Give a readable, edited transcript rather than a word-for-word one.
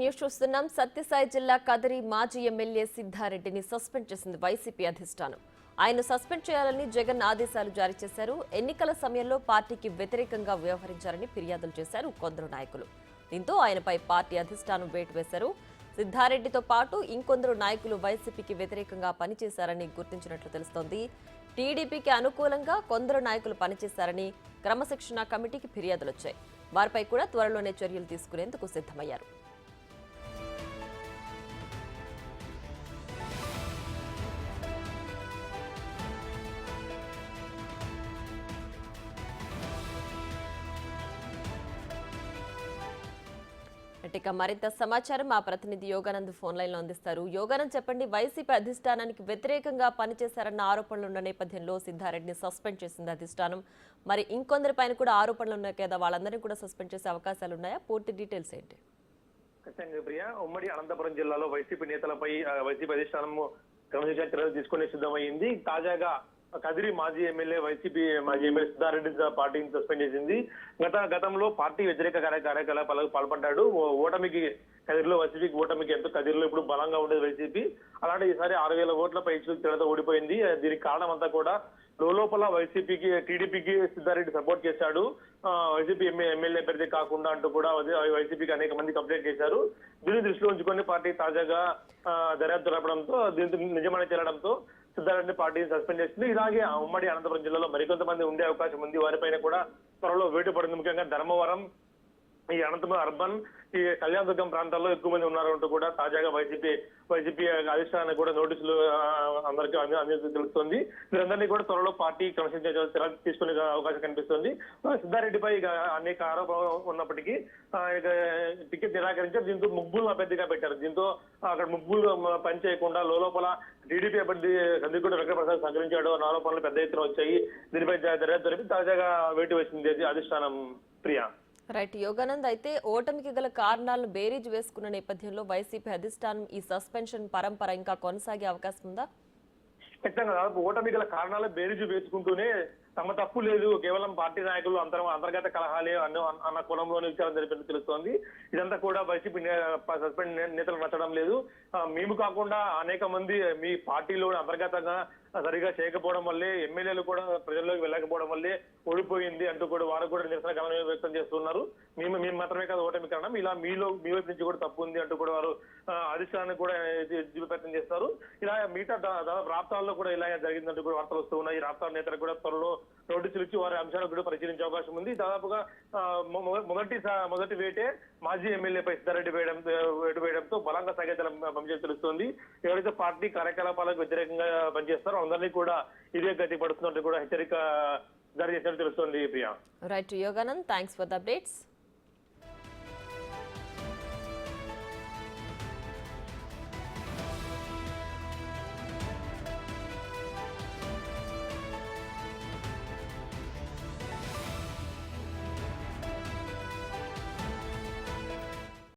News చూస్తున్నాం. సత్యసాయి జిల్లా కదిరి మాజీ ఎమ్మెల్యే సిద్ధారెడ్డిని సస్పెండ్ చేసింది వైసీపీ అధిష్టానం. ఆయన సస్పెండ్ చేయాలని జగన్ ఆదేశాలు జారీ చేశారు. ఎన్నికల సమయంలో పార్టీకి వ్యతిరేకంగా వ్యవహరించారని ఫిర్యాదులు చేశారు కొందరు నాయకులు. దీంతో ఆయనపై పార్టీ అధిష్టానం వేటు వేశారు. సిద్ధారెడ్డితో పాటు ఇంకొందరు నాయకులు వైసీపీకి వ్యతిరేకంగా పనిచేశారని గుర్తించినట్లు తెలుస్తోంది. టీడీపీకి అనుకూలంగా కొందరు నాయకులు పనిచేశారని క్రమశిక్షణ కమిటీకి ఫిర్యాదులొచ్చాయి. వారిపై కూడా త్వరలోనే చర్యలు తీసుకునేందుకు సిద్ధమయ్యారు. ఇక మరింత సమాచారం మా ప్రతినిధి యోగానంద్ ఫోన్ లైన్ లో అందిస్తారు. యోగానంద్, చెప్పండి, వైసీపీ అధిష్టానానికి వ్యతిరేకంగా పనిచేశారన్న ఆరోపణలు ఉన్న నేపథ్యంలో సిద్ధారెడ్డిని సస్పెండ్ చేసింది అధిష్టానం. మరి ఇంకొందరి పైన కూడా ఆరోపణలు ఉన్నాయి కదా, వాళ్ళందరినీ కూడా సస్పెండ్ చేసే అవకాశాలు ఉన్నాయా? పూర్తి డీటెయిల్స్ ఏంటి? ప్రియా, ఉమ్మడి అనంతపురం జిల్లాలో వైసీపీ నేతలపై వైసీపీ అధిష్టానం క్రమశిక్షణ చర్యలు తీసుకునే సిద్ధమైంది. తాజాగా కదిరి మాజీ ఎమ్మెల్యే వైసీపీ మాజీ ఎమ్మెల్యే సిద్ధారెడ్డి పార్టీని సస్పెండ్ చేసింది. గతంలో పార్టీ వ్యతిరేక కార్యకలాపాలకు పాల్పడ్డాడు. ఓటమికి కదిరిలో వైసీపీకి ఓటమికి ఎంతో కదిరిలో ఇప్పుడు బలంగా ఉండేది వైసీపీ. అలాంటి ఈసారి 6,000 ఓట్లపై తేడాతో ఓడిపోయింది. దీనికి కారణం అంతా కూడా లోపల వైసీపీకి టీడీపీకి సిద్ధారెడ్డి సపోర్ట్ చేశాడు. వైసీపీ ఎమ్మెల్యే అభ్యర్థి కాకుండా అంటూ కూడా వైసీపీకి అనేక మంది కంప్లైంట్ చేశారు. దీన్ని దృష్టిలో ఉంచుకొని పార్టీ తాజాగా దర్యాప్తు జరపడంతో దీంతో నిజమని తేలడంతో సిద్ధారెడ్డి పార్టీని సస్పెండ్ చేసింది. ఇలాగే ఉమ్మడి అనంతపురం జిల్లాలో మరికొంతమంది ఉండే అవకాశం ఉంది. వారిపైన కూడా త్వరలో వేటు పడింది. ముఖ్యంగా ధర్మవరం, ఈ అనంతపురం అర్బన్, ఈ కళ్యాణదుర్గం ప్రాంతాల్లో ఎక్కువ మంది ఉన్నారంటూ కూడా తాజాగా వైసీపీ అధిష్టానానికి కూడా నోటీసులు అందరికీ తెలుస్తుంది. వీరందరినీ కూడా త్వరలో పార్టీ క్రమశిక్షణ చర్యలు తీసుకునే అవకాశం కనిపిస్తుంది. సిద్ధారెడ్డిపై అనేక ఆరోపణలు ఉన్నప్పటికీ టికెట్ నిరాకరించారు. దీంతో ముగ్గులు అభ్యర్థిగా పెట్టారు. దీంతో అక్కడ ముగ్గులు పనిచేయకుండా లోపల టీడీపీ అభ్యర్థి కందికోట వెంకటప్రసాద్ సహకరించాడు అన్న ఆరోపణలు పెద్ద ఎత్తున వచ్చాయి. దీనిపై దర్యాప్తు జరిపి తాజాగా వేటు వేసింది అధిష్టానం. ప్రియా, రైట్ యోగానంద్, అయితే ఓటమికి గల కారణాలను బేరీజ్ వేసుకున్న నేపథ్యంలో వైసీపీ అధిష్టానం ఈ సస్పెన్షన్ పరంపర ఇంకా కొనసాగే అవకాశం ఉందా? ఖచ్చితంగా ఓటమి గల కారణాలు బేరీజు వేసుకుంటూనే తమ తప్పు లేదు, కేవలం పార్టీ నాయకులు అంతర్గత కలహాలే అన్న కోణంలోనే విచారణ జరిపినట్టు తెలుస్తోంది. ఇదంతా కూడా వైసీపీ సస్పెండ్ నేతలు నచ్చడం లేదు. మేము కాకుండా అనేక మంది మీ పార్టీలో అంతర్గతంగా సరిగా చేయకపోవడం వల్లే, ఎమ్మెల్యేలు కూడా ప్రజల్లోకి వెళ్ళకపోవడం వల్లే ఓడిపోయింది అంటూ కూడా వారు కూడా నిరసన గమనం వ్యక్తం చేస్తున్నారు. మేము మాత్రమే కాదు ఓటమి కారణం, ఇలా మీ వైపు నుంచి కూడా తప్పు ఉంది అంటూ కూడా వారు అధిష్టానాన్ని కూడా ప్రయత్నం చేస్తారు. ఇలా మిగతా దాదాపు రాష్ట్రాల్లో కూడా ఇలా జరిగిందంటూ కూడా వార్తలు వస్తూ ఉన్నాయి. రాష్ట్రాల నేతలకు కూడా త్వరలో నోటీసులు ఇచ్చి వారి అంశాలను కూడా పరిశీలించే అవకాశం ఉంది. దాదాపుగా మొదటి వేటే మాజీ ఎమ్మెల్యేపై సిద్ధారెడ్డి వేటు వేయడంతో బలంగా సాగేతనం పంపించేది తెలుస్తోంది. ఎవరైతే పార్టీ కార్యకలాపాలకు వ్యతిరేకంగా పనిచేస్తారో అందరినీ కూడా ఇదే గతి పడుతున్నట్టు కూడా హెచ్చరిక జారీ చేసినట్టు తెలుస్తోంది. Priya, right Yoganand, thanks for the updates.